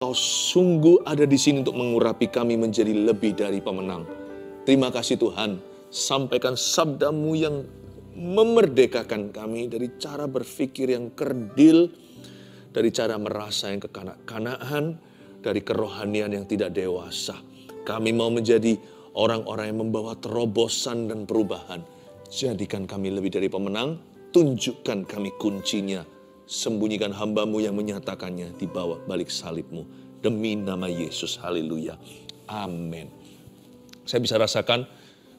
Kau sungguh ada di sini untuk mengurapi kami menjadi lebih dari pemenang. Terima kasih Tuhan, sampaikan sabdamu yang memerdekakan kami dari cara berpikir yang kerdil, dari cara merasa yang kekanak-kanakan, dari kerohanian yang tidak dewasa. Kami mau menjadi orang-orang yang membawa terobosan dan perubahan. Jadikan kami lebih dari pemenang, tunjukkan kami kuncinya. Sembunyikan hamba-Mu yang menyatakannya di bawah balik salib-Mu. Demi nama Yesus, haleluya. Amin. Saya bisa rasakan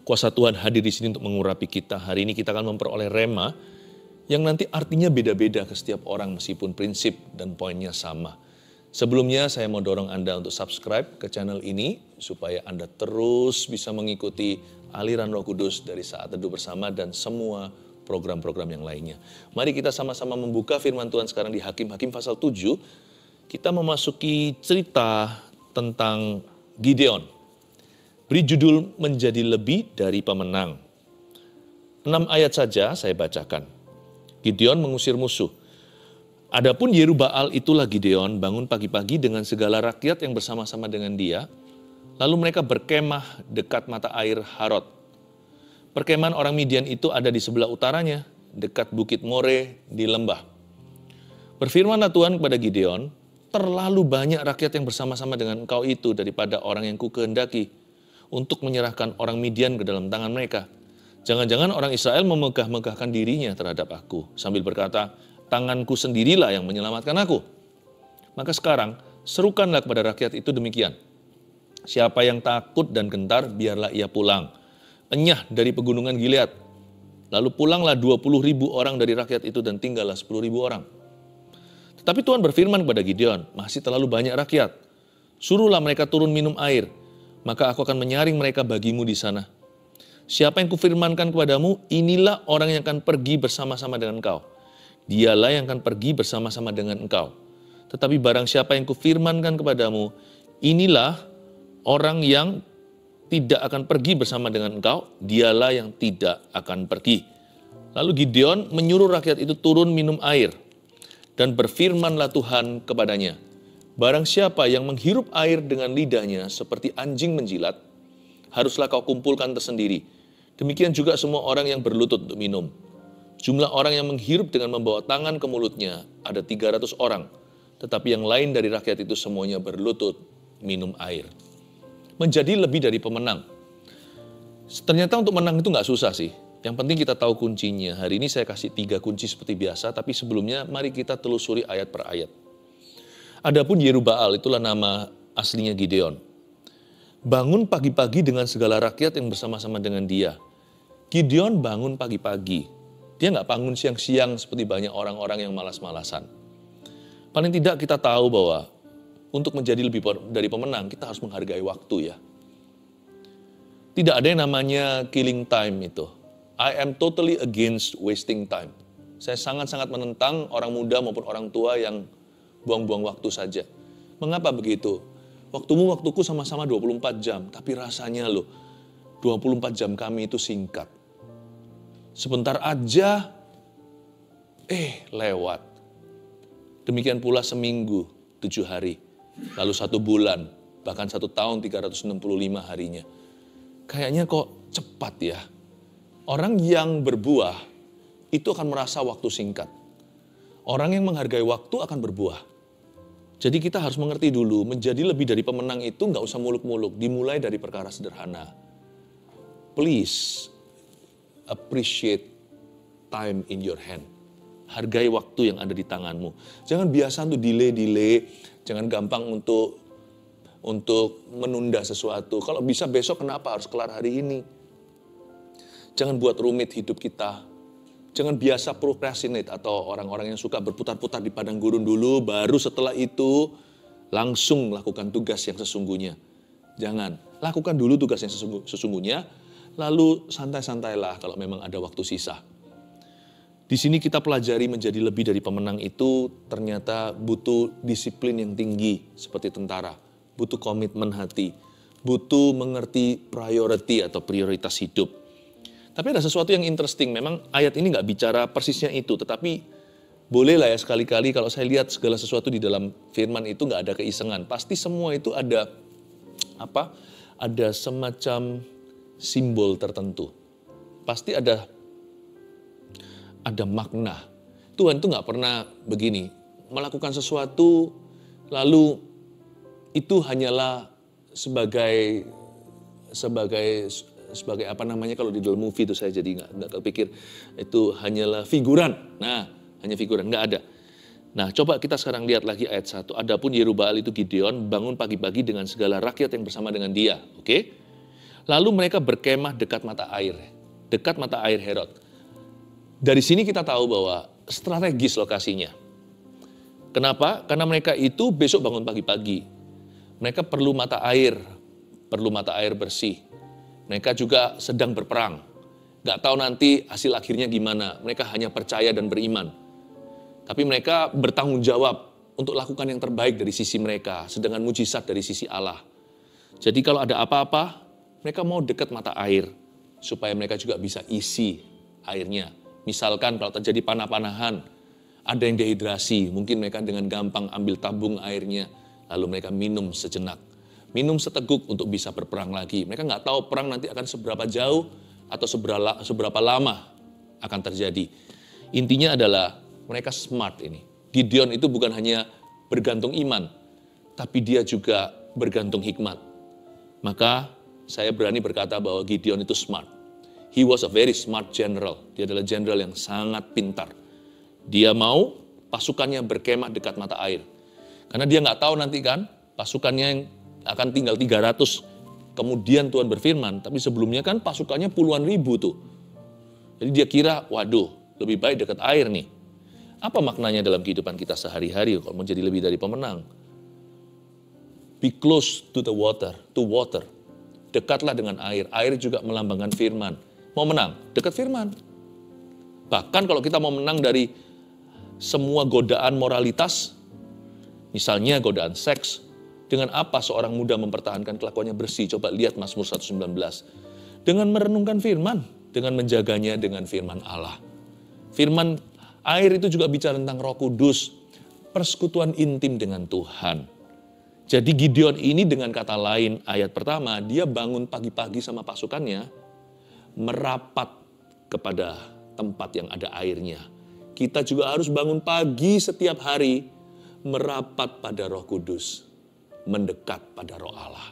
kuasa Tuhan hadir di sini untuk mengurapi kita. Hari ini kita akan memperoleh rema yang nanti artinya beda-beda ke setiap orang meskipun prinsip dan poinnya sama. Sebelumnya saya mau dorong Anda untuk subscribe ke channel ini supaya Anda terus bisa mengikuti aliran Roh Kudus dari Saat Teduh Bersama dan semua program-program yang lainnya. Mari kita sama-sama membuka firman Tuhan sekarang di Hakim-Hakim pasal 7. Kita memasuki cerita tentang Gideon. Beri judul menjadi lebih dari pemenang. 6 ayat saja saya bacakan. Gideon mengusir musuh. Adapun Yerubbaal itulah Gideon bangun pagi-pagi dengan segala rakyat yang bersama-sama dengan dia. Lalu mereka berkemah dekat mata air Harod. Perkemahan orang Midian itu ada di sebelah utaranya, dekat bukit More di lembah. Berfirmanlah Tuhan kepada Gideon, terlalu banyak rakyat yang bersama-sama dengan engkau itu daripada orang yang kukehendaki untuk menyerahkan orang Midian ke dalam tangan mereka. Jangan-jangan orang Israel memegah-megahkan dirinya terhadap aku, sambil berkata, tanganku sendirilah yang menyelamatkan aku. Maka sekarang, serukanlah kepada rakyat itu demikian. Siapa yang takut dan gentar, biarlah ia pulang. Enyah dari pegunungan Gilead. Lalu pulanglah 20.000 orang dari rakyat itu dan tinggallah 10.000 orang. Tetapi Tuhan berfirman kepada Gideon, masih terlalu banyak rakyat. Suruhlah mereka turun minum air, maka aku akan menyaring mereka bagimu di sana. Siapa yang kufirmankan kepadamu, inilah orang yang akan pergi bersama-sama dengan engkau. Dialah yang akan pergi bersama-sama dengan engkau. Tetapi barang siapa yang kufirmankan kepadamu, inilah orang yang tidak akan pergi bersama dengan engkau, dialah yang tidak akan pergi. Lalu Gideon menyuruh rakyat itu turun minum air. Dan berfirmanlah Tuhan kepadanya, barang siapa yang menghirup air dengan lidahnya seperti anjing menjilat, haruslah kau kumpulkan tersendiri. Demikian juga semua orang yang berlutut untuk minum. Jumlah orang yang menghirup dengan membawa tangan ke mulutnya ada 300 orang. Tetapi yang lain dari rakyat itu semuanya berlutut minum air. Menjadi lebih dari pemenang. Ternyata untuk menang itu nggak susah sih. Yang penting kita tahu kuncinya. Hari ini saya kasih 3 kunci seperti biasa, tapi sebelumnya mari kita telusuri ayat per ayat. Adapun Yerubbaal itulah nama aslinya Gideon. Bangun pagi-pagi dengan segala rakyat yang bersama-sama dengan dia. Gideon bangun pagi-pagi. Dia nggak bangun siang-siang seperti banyak orang-orang yang malas-malasan. Paling tidak kita tahu bahwa untuk menjadi lebih dari pemenang, kita harus menghargai waktu ya. Tidak ada yang namanya killing time itu. I am totally against wasting time. Saya sangat-sangat menentang orang muda maupun orang tua yang buang-buang waktu saja. Mengapa begitu? Waktumu, waktuku sama-sama 24 jam. Tapi rasanya loh, 24 jam kami itu singkat. Sebentar aja, lewat. Demikian pula seminggu, 7 hari. Lalu 1 bulan, bahkan 1 tahun 365 harinya. Kayaknya kok cepat ya. Orang yang berbuah itu akan merasa waktu singkat. Orang yang menghargai waktu akan berbuah. Jadi kita harus mengerti dulu, menjadi lebih dari pemenang itu nggak usah muluk-muluk, dimulai dari perkara sederhana. Please, appreciate time in your hand. Hargai waktu yang ada di tanganmu. Jangan biasa untuk delay, jangan gampang untuk menunda sesuatu. Kalau bisa besok, kenapa harus kelar hari ini? Jangan buat rumit hidup kita. Jangan biasa procrastinate atau orang-orang yang suka berputar-putar di padang gurun dulu, baru setelah itu langsung lakukan tugas yang sesungguhnya. Jangan, lakukan dulu tugas yang sesungguhnya, lalu santai-santailah kalau memang ada waktu sisa. Di sini kita pelajari menjadi lebih dari pemenang itu ternyata butuh disiplin yang tinggi seperti tentara, butuh komitmen hati, butuh mengerti priority atau prioritas hidup. Tapi ada sesuatu yang interesting, memang ayat ini nggak bicara persisnya itu, tetapi Boleh lah ya sekali-kali kalau saya lihat segala sesuatu di dalam firman itu nggak ada keisengan. Pasti semua itu ada ada semacam simbol tertentu. Pasti ada makna. Tuhan itu nggak pernah begini, melakukan sesuatu lalu itu hanyalah sebagai kalau di dalam movie itu saya jadi nggak kepikir itu hanyalah figuran. Nah, hanya figuran, nggak ada. Nah, coba kita sekarang lihat lagi ayat 1. Adapun Yerubbaal itu Gideon bangun pagi-pagi dengan segala rakyat yang bersama dengan dia. Oke? Lalu mereka berkemah dekat mata air Herod. Dari sini kita tahu bahwa strategis lokasinya. Kenapa? Karena mereka itu besok bangun pagi-pagi. Mereka perlu mata air bersih. Mereka juga sedang berperang. Gak tahu nanti hasil akhirnya gimana. Mereka hanya percaya dan beriman. Tapi mereka bertanggung jawab untuk lakukan yang terbaik dari sisi mereka, sedangkan mujizat dari sisi Allah. Jadi kalau ada apa-apa, mereka mau dekat mata air, supaya mereka juga bisa isi airnya. Misalkan kalau terjadi panah-panahan, ada yang dehidrasi, mungkin mereka dengan gampang ambil tabung airnya, lalu mereka minum sejenak. Minum seteguk untuk bisa berperang lagi. Mereka nggak tahu perang nanti akan seberapa jauh atau seberapa lama akan terjadi. Intinya adalah mereka smart ini. Gideon itu bukan hanya bergantung iman, tapi dia juga bergantung hikmat. Maka saya berani berkata bahwa Gideon itu smart. He was a very smart general. Dia adalah general yang sangat pintar. Dia mau pasukannya berkemah dekat mata air. Karena dia nggak tahu nanti kan pasukannya yang akan tinggal 300. Kemudian Tuhan berfirman, tapi sebelumnya kan pasukannya puluhan ribu tuh. Jadi dia kira, waduh, lebih baik dekat air nih. Apa maknanya dalam kehidupan kita sehari-hari kalau mau jadi lebih dari pemenang? Be close to the water, Dekatlah dengan air. Air juga melambangkan firman. Mau menang, dekat firman. Bahkan kalau kita mau menang dari semua godaan moralitas, misalnya godaan seks, dengan apa seorang muda mempertahankan kelakuannya bersih? Coba lihat Mazmur 119. Dengan merenungkan firman, dengan menjaganya dengan firman Allah. Firman air itu juga bicara tentang Roh Kudus, persekutuan intim dengan Tuhan. Jadi Gideon ini dengan kata lain, ayat pertama, dia bangun pagi-pagi sama pasukannya, merapat kepada tempat yang ada airnya. Kita juga harus bangun pagi setiap hari, merapat pada Roh Kudus, mendekat pada Roh Allah.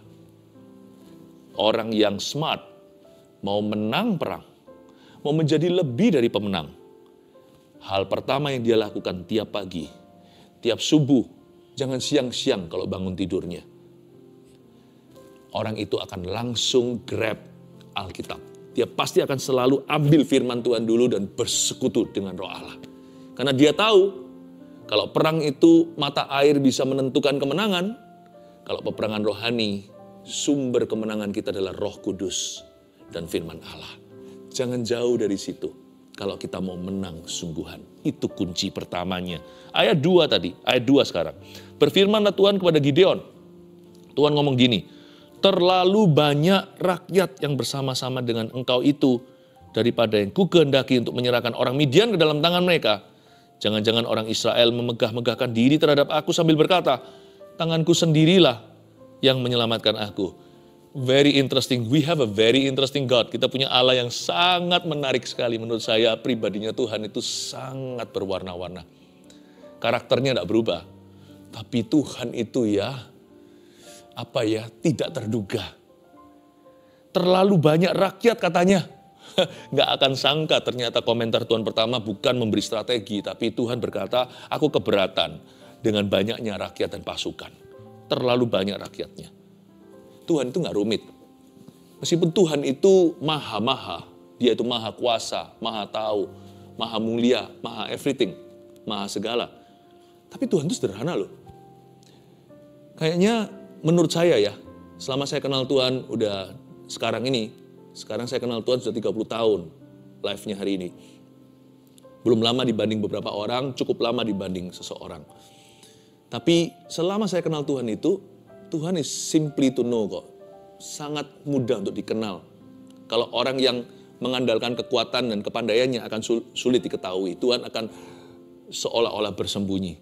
Orang yang smart, mau menang perang, mau menjadi lebih dari pemenang. Hal pertama yang dia lakukan tiap pagi, tiap subuh, jangan siang-siang kalau bangun tidurnya. Orang itu akan langsung grab Alkitab. Dia pasti akan selalu ambil firman Tuhan dulu dan bersekutu dengan Roh Allah. Karena dia tahu, kalau perang itu mata air bisa menentukan kemenangan, kalau peperangan rohani, sumber kemenangan kita adalah Roh Kudus dan firman Allah. Jangan jauh dari situ. Kalau kita mau menang sungguhan, itu kunci pertamanya. Ayat 2 tadi, ayat 2 sekarang. Berfirmanlah Tuhan kepada Gideon. Tuhan ngomong gini, terlalu banyak rakyat yang bersama-sama dengan engkau itu daripada yang kukehendaki untuk menyerahkan orang Midian ke dalam tangan mereka. Jangan-jangan orang Israel memegah-megahkan diri terhadap aku sambil berkata, tanganku sendirilah yang menyelamatkan aku. Very interesting. We have a very interesting God. Kita punya Allah yang sangat menarik sekali. Menurut saya pribadinya Tuhan itu sangat berwarna-warna. Karakternya tidak berubah. Tapi Tuhan itu tidak terduga. Terlalu banyak rakyat katanya. Nggak akan sangka ternyata komentar Tuhan pertama bukan memberi strategi. Tapi Tuhan berkata, aku keberatan dengan banyaknya rakyat dan pasukan. Terlalu banyak rakyatnya. Tuhan itu nggak rumit. Meskipun Tuhan itu maha-maha, dia itu maha kuasa, maha tahu, maha mulia, maha everything, maha segala. Tapi Tuhan itu sederhana loh. Kayaknya menurut saya ya, selama saya kenal Tuhan sekarang saya kenal Tuhan sudah 30 tahun live-nya hari ini. Belum lama dibanding beberapa orang, cukup lama dibanding seseorang. Tapi selama saya kenal Tuhan itu, Tuhan is simply to know kok. Sangat mudah untuk dikenal. Kalau orang yang mengandalkan kekuatan dan kepandaiannya akan sulit diketahui. Tuhan akan seolah-olah bersembunyi.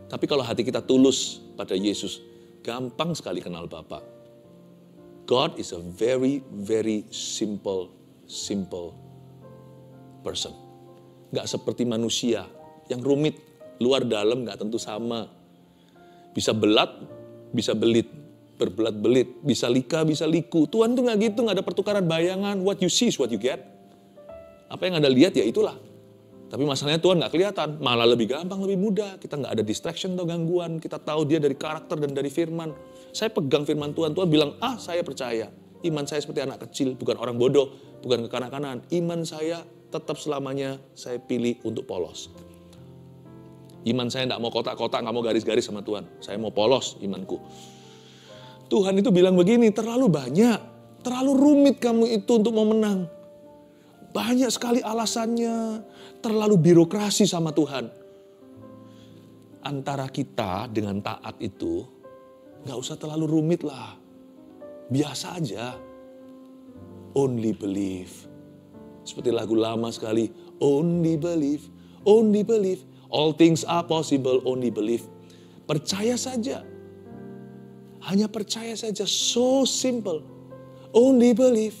Tapi kalau hati kita tulus pada Yesus, gampang sekali kenal Bapa. God is a very, very simple person. Gak seperti manusia yang rumit, luar dalam gak tentu sama. Bisa belat, bisa belit, berbelat-belit, bisa lika, bisa liku. Tuhan tuh gak gitu, gak ada pertukaran bayangan. What you see is what you get. Apa yang Anda lihat ya itulah. Tapi masalahnya Tuhan gak kelihatan, malah lebih gampang, lebih mudah. Kita gak ada distraction atau gangguan, kita tahu dia dari karakter dan dari firman. Saya pegang firman Tuhan, Tuhan bilang, saya percaya. Iman saya seperti anak kecil, bukan orang bodoh, bukan kekanak-kanakan. Iman saya tetap selamanya saya pilih untuk polos. Iman saya gak mau kotak-kotak, gak mau garis-garis sama Tuhan. Saya mau polos imanku. Tuhan itu bilang begini, terlalu banyak, terlalu rumit kamu itu untuk mau menang. Banyak sekali alasannya, terlalu birokrasi sama Tuhan. Antara kita dengan taat itu, gak usah terlalu rumit lah. Biasa aja. Only believe. Seperti lagu lama sekali. Only believe, only believe. All things are possible, only believe. Percaya saja. Hanya percaya saja, so simple. Only believe.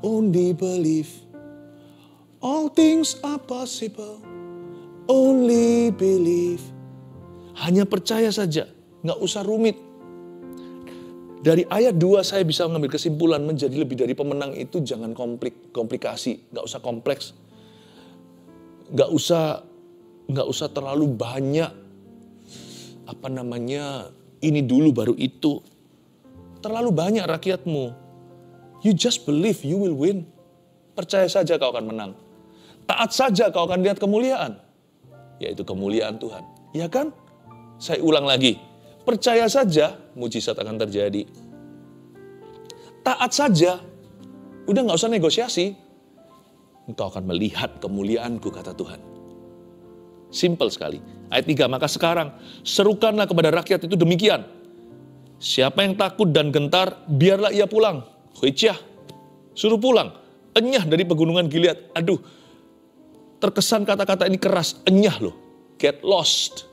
Only believe. All things are possible. Only believe. Hanya percaya saja, nggak usah rumit. Dari ayat 2 saya bisa mengambil kesimpulan menjadi lebih dari pemenang itu jangan komplikasi, nggak usah kompleks. Nggak usah terlalu banyak ini dulu baru itu. Terlalu banyak rakyatmu. You just believe you will win. Percaya saja kau akan menang. Taat saja kau akan lihat kemuliaan. Yaitu kemuliaan Tuhan. Ya kan? Saya ulang lagi. Percaya saja mujizat akan terjadi. Taat saja. Udah gak usah negosiasi. Engkau akan melihat kemuliaanku, kata Tuhan. Simple sekali. Ayat 3, maka sekarang serukanlah kepada rakyat itu demikian. Siapa yang takut dan gentar, biarlah ia pulang. Huicyah, suruh pulang. Enyah dari pegunungan Gilead. Aduh, terkesan kata-kata ini keras. Enyah loh, get lost.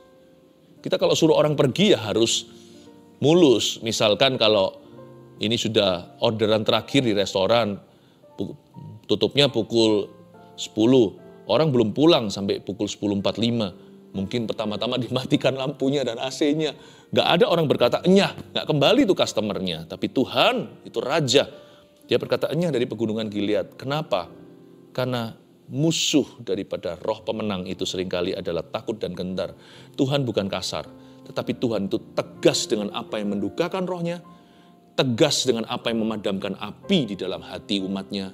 Kita kalau suruh orang pergi ya harus mulus. Misalkan kalau ini sudah orderan terakhir di restoran, tutupnya pukul 10. Orang belum pulang sampai pukul 10.45. Mungkin pertama-tama dimatikan lampunya dan AC-nya. Gak ada orang berkata, enyah, gak kembali tuh customernya. Tapi Tuhan itu raja. Dia berkata, enyah dari pegunungan Gilead. Kenapa? Karena musuh daripada roh pemenang itu seringkali adalah takut dan gentar. Tuhan bukan kasar. Tetapi Tuhan itu tegas dengan apa yang mendukakan rohnya. Tegas dengan apa yang memadamkan api di dalam hati umatnya.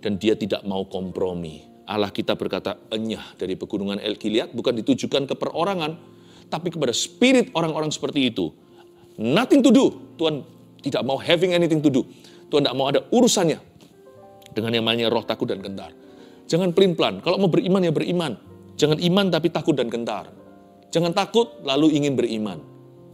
Dan dia tidak mau kompromi. Allah kita berkata, enyah dari pegunungan Gilead bukan ditujukan ke perorangan, tapi kepada spirit orang-orang seperti itu. Nothing to do. Tuhan tidak mau having anything to do. Tuhan tidak mau ada urusannya dengan yang namanya roh takut dan gentar. Jangan pelin-pelan. Kalau mau beriman ya beriman. Jangan iman tapi takut dan gentar. Jangan takut lalu ingin beriman.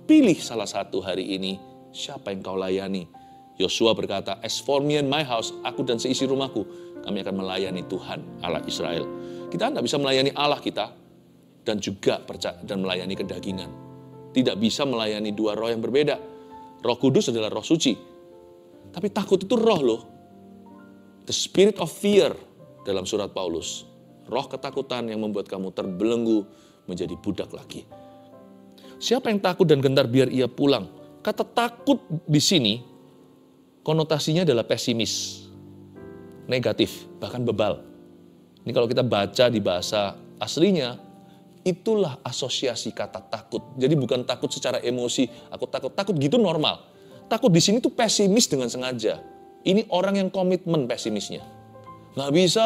Pilih salah satu hari ini siapa yang kau layani. Yosua berkata, as for me and my house, aku dan seisi rumahku, kami akan melayani Tuhan Allah Israel. Kita tidak bisa melayani Allah kita dan juga percaya dan melayani kedagingan. Tidak bisa melayani dua roh yang berbeda. Roh Kudus adalah roh suci. Tapi takut itu roh loh. The spirit of fear dalam surat Paulus. Roh ketakutan yang membuat kamu terbelenggu menjadi budak lagi. Siapa yang takut dan gentar biar ia pulang. Kata takut di sini konotasinya adalah pesimis, negatif, bahkan bebal. Ini kalau kita baca di bahasa aslinya, itulah asosiasi kata takut. Jadi bukan takut secara emosi, aku takut gitu normal. Takut di sini tuh pesimis dengan sengaja. Ini orang yang komitmen pesimisnya. Nggak bisa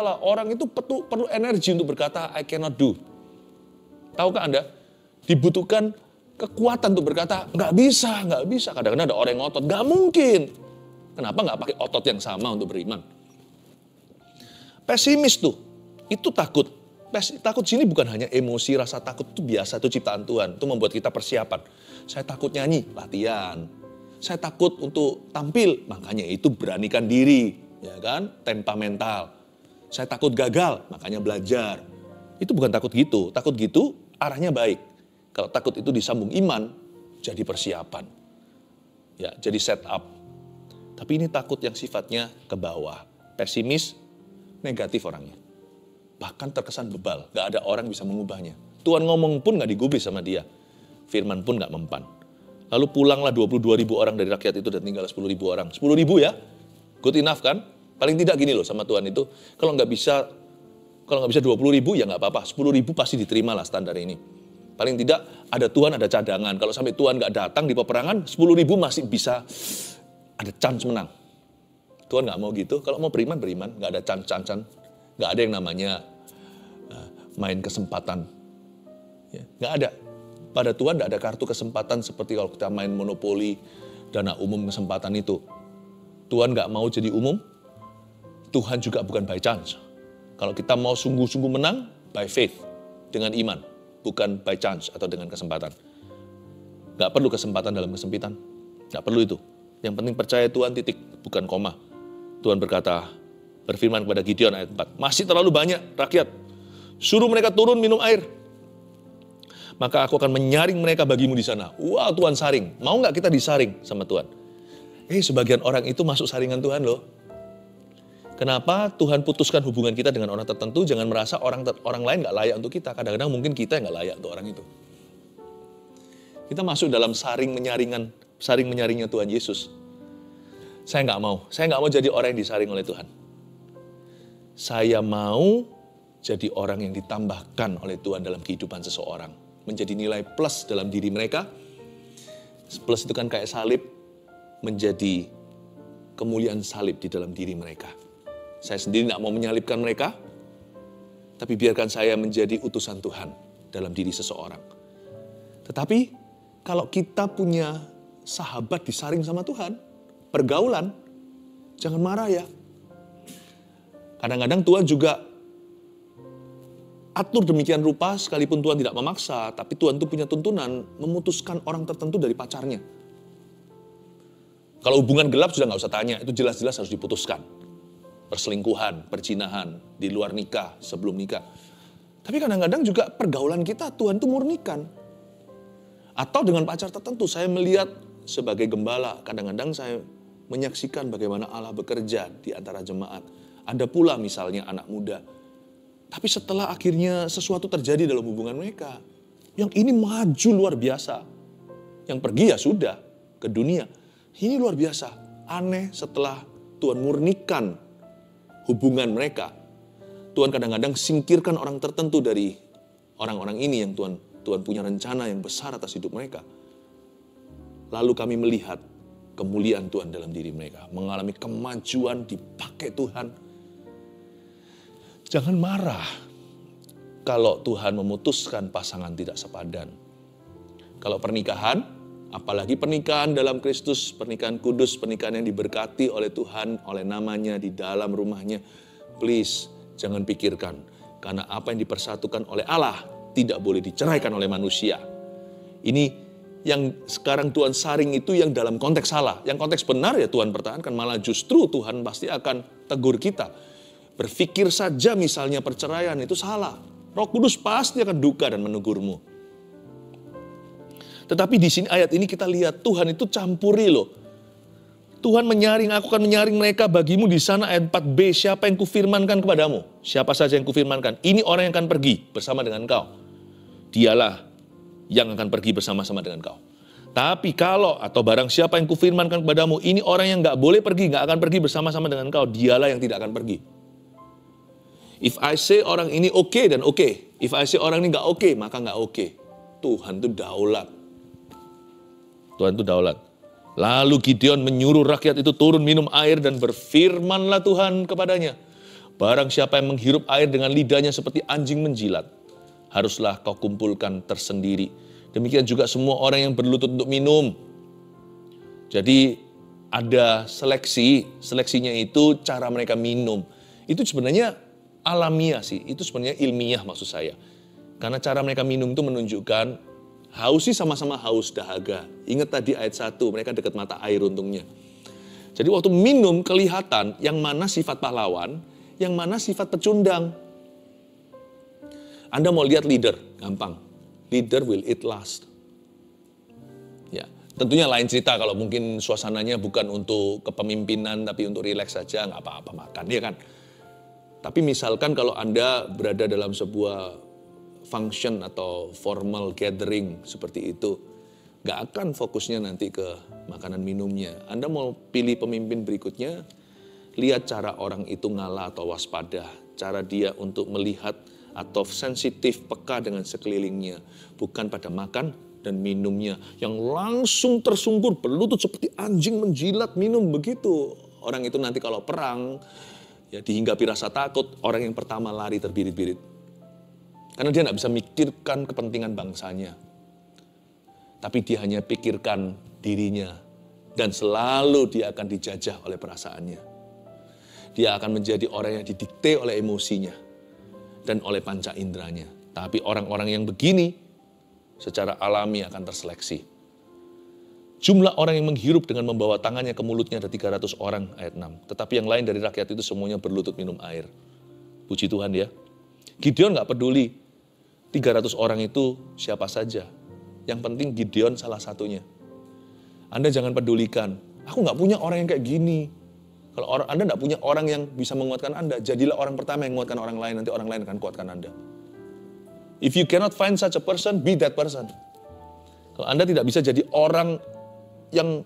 lah. Orang itu perlu energi untuk berkata, I cannot do. Tahukah Anda? Dibutuhkan kekuatan untuk berkata, nggak bisa. Kadang-kadang ada orang yang ngotot, nggak mungkin. Kenapa nggak pakai otot yang sama untuk beriman? Pesimis tuh, itu takut. Takut sini bukan hanya emosi, rasa takut itu biasa, itu ciptaan Tuhan. Itu membuat kita persiapan. Saya takut nyanyi, latihan. Saya takut untuk tampil, makanya itu beranikan diri, ya kan? Temperamental. Saya takut gagal, makanya belajar. Itu bukan takut gitu. Takut gitu arahnya baik. Kalau takut itu disambung iman, jadi persiapan. Ya, jadi set up. Tapi ini takut yang sifatnya ke bawah. Pesimis, negatif orangnya. Bahkan terkesan bebal, gak ada orang bisa mengubahnya. Tuhan ngomong pun gak digubris sama dia. Firman pun gak mempan. Lalu pulanglah 22.000 orang dari rakyat itu dan tinggal 10.000 orang. 10.000 ya, good enough kan? Paling tidak gini loh sama Tuhan itu, kalau nggak bisa 20.000 ya nggak apa-apa. 10.000 pasti diterima lah standar ini. Paling tidak ada Tuhan, ada cadangan. Kalau sampai Tuhan nggak datang di peperangan, 10.000 masih bisa ada chance menang. Tuhan nggak mau gitu. Kalau mau beriman, nggak ada chance. Nggak ada yang namanya main kesempatan. Ya, nggak ada. Pada Tuhan nggak ada kartu kesempatan seperti kalau kita main monopoli, dana umum kesempatan itu. Tuhan nggak mau jadi umum. Tuhan juga bukan by chance. Kalau kita mau sungguh-sungguh menang, by faith, dengan iman. Bukan by chance atau dengan kesempatan. Gak perlu kesempatan dalam kesempitan. Gak perlu itu. Yang penting percaya Tuhan titik, bukan koma. Tuhan berfirman kepada Gideon ayat 4. Masih terlalu banyak rakyat. Suruh mereka turun minum air. Maka aku akan menyaring mereka bagimu di sana. Wah, Tuhan saring. Mau gak kita disaring sama Tuhan? Sebagian orang itu masuk saringan Tuhan loh. Kenapa Tuhan putuskan hubungan kita dengan orang tertentu? Jangan merasa orang lain gak layak untuk kita. Kadang-kadang mungkin kita yang gak layak untuk orang itu. Kita masuk dalam saring menyaringnya Tuhan Yesus. Saya gak mau jadi orang yang disaring oleh Tuhan. Saya mau jadi orang yang ditambahkan oleh Tuhan dalam kehidupan seseorang. Menjadi nilai plus dalam diri mereka. Plus itu kan kayak salib. Menjadi kemuliaan salib di dalam diri mereka. Saya sendiri tidak mau menyalibkan mereka, tapi biarkan saya menjadi utusan Tuhan dalam diri seseorang. Tetapi kalau kita punya sahabat disaring sama Tuhan, pergaulan, jangan marah ya. Kadang-kadang Tuhan juga atur demikian rupa, sekalipun Tuhan tidak memaksa, tapi Tuhan itu punya tuntunan memutuskan orang tertentu dari pacarnya. Kalau hubungan gelap sudah nggak usah tanya, itu jelas-jelas harus diputuskan. Perselingkuhan, perzinahan, di luar nikah, sebelum nikah. Tapi kadang-kadang juga pergaulan kita Tuhan itu murnikan. Atau dengan pacar tertentu, saya melihat sebagai gembala, kadang-kadang saya menyaksikan bagaimana Allah bekerja di antara jemaat. Ada pula misalnya anak muda. Tapi setelah akhirnya sesuatu terjadi dalam hubungan mereka, yang ini maju luar biasa. Yang pergi ya sudah, ke dunia. Ini luar biasa, aneh setelah Tuhan murnikan hubungan mereka. Tuhan kadang-kadang singkirkan orang tertentu dari orang-orang ini yang Tuhan punya rencana yang besar atas hidup mereka. Lalu kami melihat kemuliaan Tuhan dalam diri mereka. Mengalami kemajuan, dipakai Tuhan. Jangan marah kalau Tuhan memutuskan pasangan tidak sepadan. Kalau pernikahan, apalagi pernikahan dalam Kristus, pernikahan kudus, pernikahan yang diberkati oleh Tuhan, oleh namanya di dalam rumahnya. Please, jangan pikirkan. Karena apa yang dipersatukan oleh Allah tidak boleh diceraikan oleh manusia. Ini yang sekarang Tuhan saring itu yang dalam konteks salah. Yang konteks benar ya Tuhan pertahankan. Malah justru Tuhan pasti akan tegur kita. Berpikir saja misalnya perceraian itu salah. Roh Kudus pasti akan duka dan menegurmu. Tetapi di sini ayat ini kita lihat Tuhan itu campuri loh. Tuhan menyaring, aku akan menyaring mereka bagimu di sana ayat 4b. Siapa yang kufirmankan kepadamu? Siapa saja yang kufirmankan? Ini orang yang akan pergi bersama dengan kau. Dialah yang akan pergi bersama-sama dengan kau. Tapi kalau atau barang siapa yang kufirmankan kepadamu, ini orang yang gak boleh pergi, gak akan pergi bersama-sama dengan kau. Dialah yang tidak akan pergi. If I say orang ini oke, dan oke. If I say orang ini gak oke, maka gak oke. Tuhan itu daulat. Tuhan itu daulat. Lalu Gideon menyuruh rakyat itu turun minum air dan berfirmanlah Tuhan kepadanya. Barang siapa yang menghirup air dengan lidahnya seperti anjing menjilat, haruslah kau kumpulkan tersendiri. Demikian juga semua orang yang berlutut untuk minum. Jadi ada seleksinya itu cara mereka minum. Itu sebenarnya alamiah sih, itu sebenarnya ilmiah maksud saya. Karena cara mereka minum itu menunjukkan haus sih sama-sama haus dahaga. Ingat tadi ayat 1, mereka dekat mata air untungnya. Jadi waktu minum kelihatan yang mana sifat pahlawan, yang mana sifat pecundang. Anda mau lihat leader, gampang. Leader will eat last. Ya, tentunya lain cerita kalau mungkin suasananya bukan untuk kepemimpinan, tapi untuk rileks saja, nggak apa-apa makan, ya kan? Tapi misalkan kalau Anda berada dalam sebuah function atau formal gathering seperti itu, nggak akan fokusnya nanti ke makanan minumnya. Anda mau pilih pemimpin berikutnya, lihat cara orang itu ngalah atau waspada, cara dia untuk melihat atau sensitif peka dengan sekelilingnya, bukan pada makan dan minumnya yang langsung tersungkur berlutut seperti anjing menjilat minum begitu. Orang itu nanti kalau perang, ya dihinggapi rasa takut, orang yang pertama lari terbirit-birit. Karena dia tidak bisa mikirkan kepentingan bangsanya. Tapi dia hanya pikirkan dirinya. Dan selalu dia akan dijajah oleh perasaannya. Dia akan menjadi orang yang didikte oleh emosinya. Dan oleh panca inderanya. Tapi orang-orang yang begini, secara alami akan terseleksi. Jumlah orang yang menghirup dengan membawa tangannya ke mulutnya ada 300 orang, ayat 6. Tetapi yang lain dari rakyat itu semuanya berlutut minum air. Puji Tuhan ya. Gideon gak peduli. 300 orang itu siapa saja. Yang penting Gideon salah satunya. Anda jangan pedulikan. Aku gak punya orang yang kayak gini. Kalau Anda gak punya orang yang bisa menguatkan Anda, jadilah orang pertama yang menguatkan orang lain. Nanti orang lain akan kuatkan Anda. If you cannot find such a person, be that person. Kalau Anda tidak bisa jadi orang yang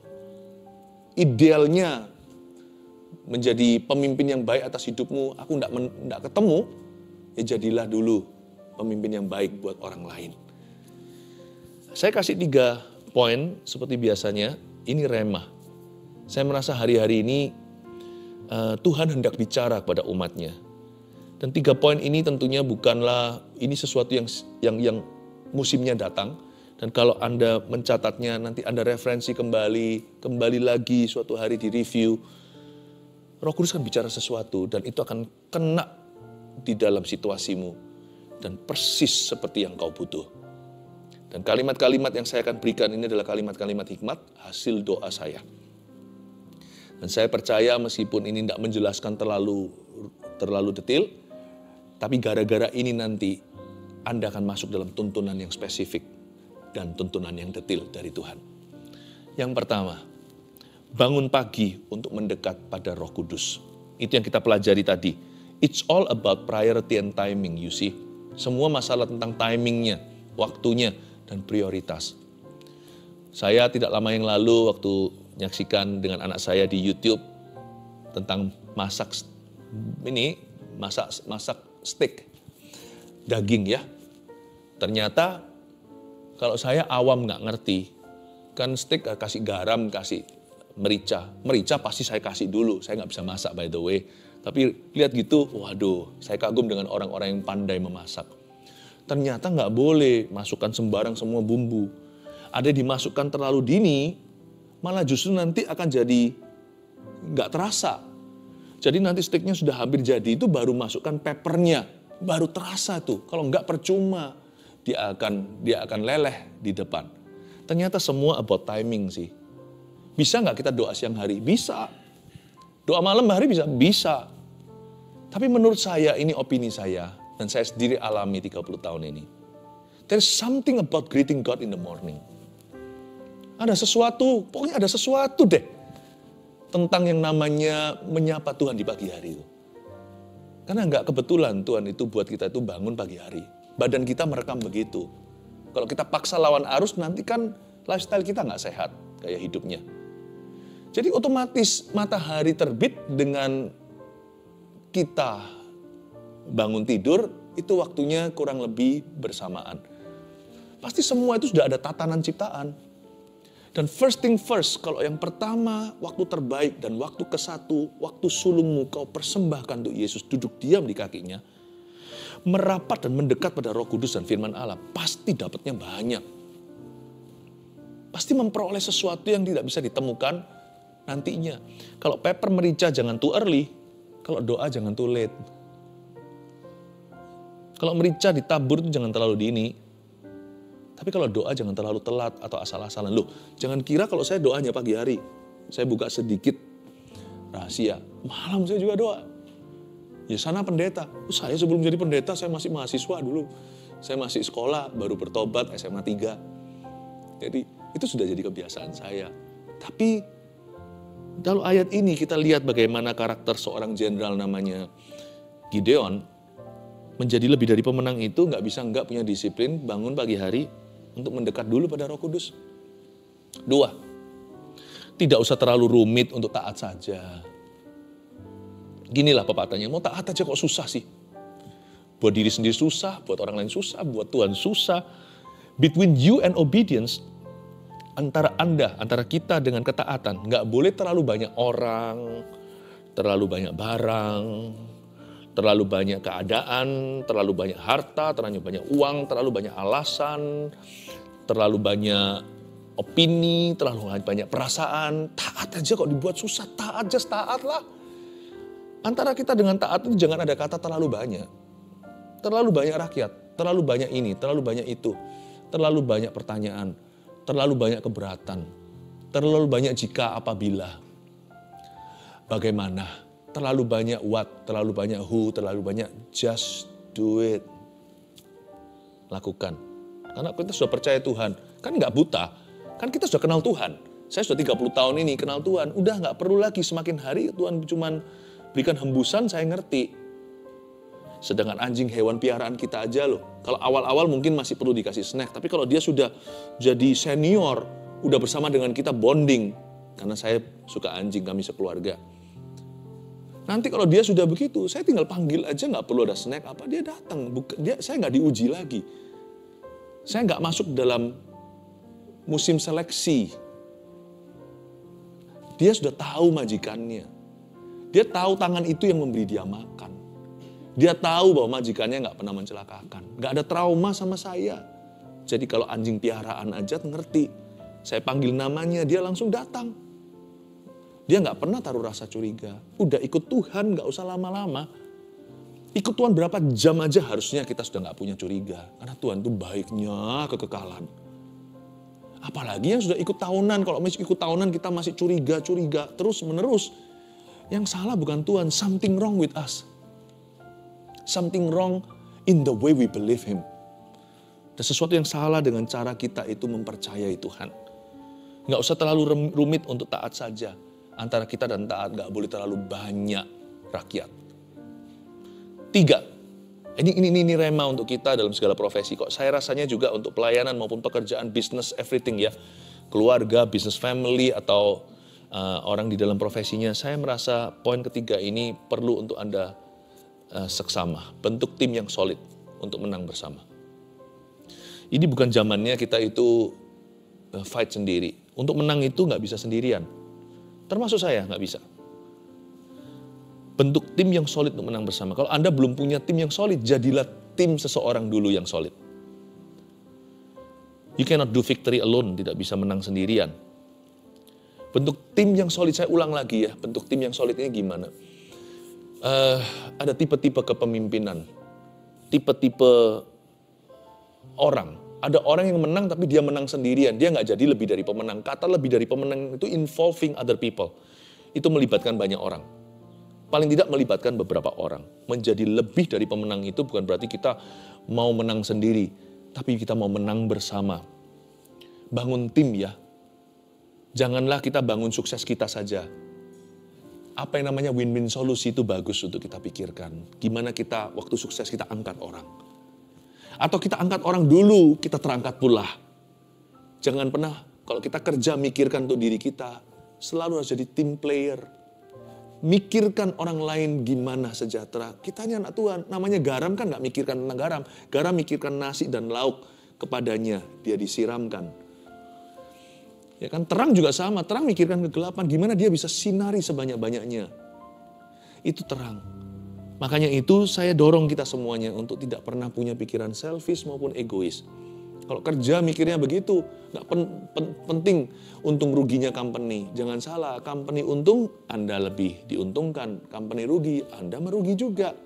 idealnya menjadi pemimpin yang baik atas hidupmu, aku tidak ketemu, ya jadilah dulu pemimpin yang baik buat orang lain. Saya kasih 3 poin seperti biasanya, ini remah. Saya merasa hari-hari ini Tuhan hendak bicara kepada umatnya. Dan 3 poin ini tentunya bukanlah ini sesuatu yang musimnya datang. Dan kalau Anda mencatatnya, nanti Anda referensi kembali lagi suatu hari di review. Roh Kudus akan bicara sesuatu dan itu akan kena di dalam situasimu. Dan persis seperti yang kau butuh. Dan kalimat-kalimat yang saya akan berikan ini adalah kalimat-kalimat hikmat hasil doa saya. Dan saya percaya meskipun ini tidak menjelaskan terlalu detail, tapi gara-gara ini nanti Anda akan masuk dalam tuntunan yang spesifik dan tuntunan yang detail dari Tuhan. Yang pertama, bangun pagi untuk mendekat pada Roh Kudus. Itu yang kita pelajari tadi. It's all about priority and timing, you see. Semua masalah tentang timingnya, waktunya, dan prioritas. Saya tidak lama yang lalu waktu menyaksikan dengan anak saya di YouTube tentang masak steak daging ya. Ternyata kalau saya awam nggak ngerti, kan steak kasih garam, kasih merica. Merica pasti saya kasih dulu, saya nggak bisa masak by the way. Tapi lihat gitu, waduh, saya kagum dengan orang-orang yang pandai memasak. Ternyata nggak boleh masukkan sembarang semua bumbu. Ada dimasukkan terlalu dini, malah justru nanti akan jadi nggak terasa. Jadi nanti steaknya sudah hampir jadi, itu baru masukkan peppernya, baru terasa tuh. Kalau nggak percuma, dia akan leleh di depan. Ternyata semua about timing sih. Bisa nggak kita doa siang hari? Bisa. Doa malam hari bisa. Tapi menurut saya, ini opini saya, dan saya sendiri alami 30 tahun ini. There's something about greeting God in the morning. Ada sesuatu, pokoknya ada sesuatu deh. Tentang yang namanya menyapa Tuhan di pagi hari itu. Karena nggak kebetulan Tuhan itu buat kita itu bangun pagi hari. Badan kita merekam begitu. Kalau kita paksa lawan arus, nanti kan lifestyle kita nggak sehat, gaya hidupnya. Jadi otomatis matahari terbit dengan kita bangun tidur, itu waktunya kurang lebih bersamaan. Pasti semua itu sudah ada tatanan ciptaan. Dan first thing first, kalau yang pertama, waktu terbaik dan waktu ke-1, waktu sulungmu kau persembahkan untuk Yesus, duduk diam di kakinya, merapat dan mendekat pada Roh Kudus dan firman Allah, pasti dapatnya banyak. Pasti memperoleh sesuatu yang tidak bisa ditemukan nantinya. Kalau pepper merica jangan too early, kalau doa jangan too late. Kalau merica ditabur itu jangan terlalu dini. Tapi kalau doa jangan terlalu telat atau asal-asalan. Loh, jangan kira kalau saya doanya pagi hari. Saya buka sedikit rahasia. Malam saya juga doa. Ya sana pendeta. Saya sebelum jadi pendeta saya masih mahasiswa dulu. Saya masih sekolah, baru bertobat SMA 3. Jadi itu sudah jadi kebiasaan saya. Tapi kalau ayat ini kita lihat bagaimana karakter seorang jenderal namanya Gideon menjadi lebih dari pemenang itu nggak bisa nggak punya disiplin, bangun pagi hari untuk mendekat dulu pada Roh Kudus. 2, tidak usah terlalu rumit untuk taat saja. Ginilah pepatahnya, mau taat aja kok susah sih. Buat diri sendiri susah, buat orang lain susah, buat Tuhan susah. Between you and obedience, antara Anda, antara kita dengan ketaatan, nggak boleh terlalu banyak orang, terlalu banyak barang, terlalu banyak keadaan, terlalu banyak harta, terlalu banyak uang, terlalu banyak alasan, terlalu banyak opini, terlalu banyak perasaan. Taat aja kok dibuat susah, taat, just taat lah. Antara kita dengan taat itu jangan ada kata terlalu banyak. Terlalu banyak rakyat, terlalu banyak ini, terlalu banyak itu. Terlalu banyak pertanyaan, terlalu banyak keberatan, terlalu banyak jika apabila. Bagaimana? Terlalu banyak what, terlalu banyak who, terlalu banyak just do it. Lakukan. Karena kita sudah percaya Tuhan, kan nggak buta, kan kita sudah kenal Tuhan. Saya sudah 30 tahun ini kenal Tuhan, udah nggak perlu lagi semakin hari Tuhan cuman berikan hembusan saya ngerti. Sedangkan anjing hewan piaraan kita aja loh. Kalau awal-awal mungkin masih perlu dikasih snack. Tapi kalau dia sudah jadi senior, udah bersama dengan kita bonding. Karena saya suka anjing, kami sekeluarga. Nanti kalau dia sudah begitu, saya tinggal panggil aja, nggak perlu ada snack apa, dia datang. Saya nggak diuji lagi. Saya nggak masuk dalam musim seleksi. Dia sudah tahu majikannya. Dia tahu tangan itu yang memberi dia makan. Dia tahu bahwa majikannya nggak pernah mencelakakan. Nggak ada trauma sama saya. Jadi kalau anjing piaraan aja ngerti. Saya panggil namanya, dia langsung datang. Dia nggak pernah taruh rasa curiga. Udah ikut Tuhan, nggak usah lama-lama. Ikut Tuhan berapa jam aja harusnya kita sudah nggak punya curiga. Karena Tuhan itu baiknya kekekalan. Apalagi yang sudah ikut tahunan. Kalau masih ikut tahunan kita masih curiga-curiga terus menerus. Yang salah bukan Tuhan, something wrong with us. Something wrong in the way we believe Him. Ada sesuatu yang salah dengan cara kita itu mempercayai Tuhan. Nggak usah terlalu rumit untuk taat saja. Antara kita dan taat nggak boleh terlalu banyak rakyat. 3, ini rema untuk kita dalam segala profesi. Kok saya rasanya juga untuk pelayanan maupun pekerjaan, business, everything ya. Keluarga, business family atau orang di dalam profesinya. Saya merasa poin ketiga ini perlu untuk Anda seksama, bentuk tim yang solid untuk menang bersama. Ini bukan zamannya kita itu fight sendiri. Untuk menang itu nggak bisa sendirian. Termasuk saya nggak bisa. Bentuk tim yang solid untuk menang bersama. Kalau Anda belum punya tim yang solid, jadilah tim seseorang dulu yang solid. You cannot do victory alone, tidak bisa menang sendirian. Bentuk tim yang solid, saya ulang lagi ya, bentuk tim yang solid ini gimana? Ada tipe-tipe kepemimpinan, tipe-tipe orang. Ada orang yang menang tapi dia menang sendirian, dia nggak jadi lebih dari pemenang. Kata lebih dari pemenang itu involving other people. Itu melibatkan banyak orang. Paling tidak melibatkan beberapa orang. Menjadi lebih dari pemenang itu bukan berarti kita mau menang sendiri, tapi kita mau menang bersama. Bangun tim ya. Janganlah kita bangun sukses kita saja. Apa yang namanya win-win solusi itu bagus untuk kita pikirkan. Gimana kita waktu sukses kita angkat orang. Atau kita angkat orang dulu, kita terangkat pula. Jangan pernah kalau kita kerja mikirkan untuk diri kita, selalu harus jadi team player. Mikirkan orang lain gimana sejahtera. Kitanya anak Tuhan, namanya garam kan gak mikirkan tentang garam. Garam mikirkan nasi dan lauk kepadanya, dia disiramkan. Ya kan, terang juga sama, terang mikirkan kegelapan, gimana dia bisa sinari sebanyak-banyaknya. Itu terang. Makanya itu saya dorong kita semuanya untuk tidak pernah punya pikiran selfish maupun egois. Kalau kerja mikirnya begitu, gak penting untung ruginya company. Jangan salah, company untung, Anda lebih diuntungkan. Company rugi, Anda merugi juga.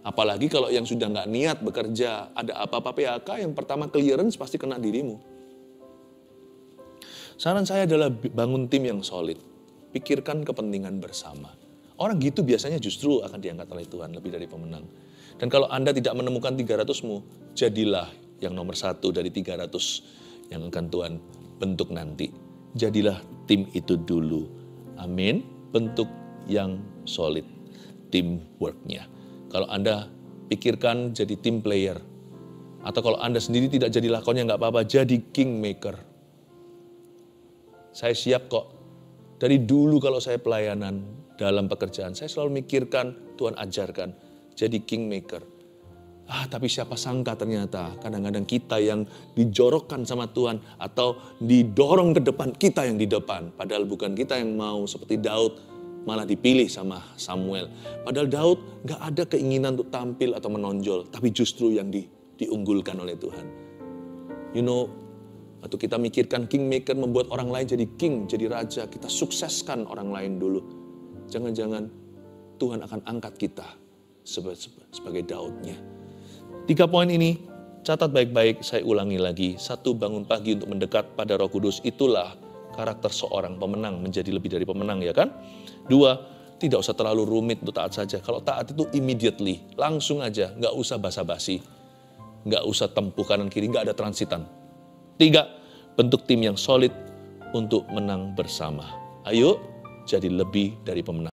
Apalagi kalau yang sudah gak niat bekerja, ada apa-apa PHK, yang pertama clearance pasti kena dirimu. Saran saya adalah bangun tim yang solid. Pikirkan kepentingan bersama. Orang gitu biasanya justru akan diangkat oleh Tuhan lebih dari pemenang. Dan kalau Anda tidak menemukan 300-mu, jadilah yang nomor 1 dari 300 yang akan Tuhan bentuk nanti. Jadilah tim itu dulu. Amin. Bentuk yang solid. Teamwork-nya. Kalau Anda pikirkan jadi team player. Atau kalau Anda sendiri tidak jadi lakonnya nggak apa-apa, jadi kingmaker. Saya siap kok. Dari dulu kalau saya pelayanan dalam pekerjaan, saya selalu mikirkan, Tuhan ajarkan, jadi kingmaker. Tapi siapa sangka ternyata kadang-kadang kita yang dijorokkan sama Tuhan atau didorong ke depan, kita yang di depan. Padahal bukan kita yang mau, seperti Daud malah dipilih sama Samuel. Padahal Daud gak ada keinginan untuk tampil atau menonjol, tapi justru yang diunggulkan oleh Tuhan. Atau kita mikirkan kingmaker membuat orang lain jadi king, jadi raja. Kita sukseskan orang lain dulu. Jangan-jangan Tuhan akan angkat kita sebagai Daudnya. 3 poin ini, catat baik-baik, saya ulangi lagi. 1, bangun pagi untuk mendekat pada Roh Kudus. Itulah karakter seorang pemenang, menjadi lebih dari pemenang, ya kan? 2, tidak usah terlalu rumit untuk taat saja. Kalau taat itu immediately, langsung aja, nggak usah basa-basi. Nggak usah tempuh kanan kiri, nggak ada transitan. 3, bentuk tim yang solid untuk menang bersama. Ayo jadi lebih dari pemenang.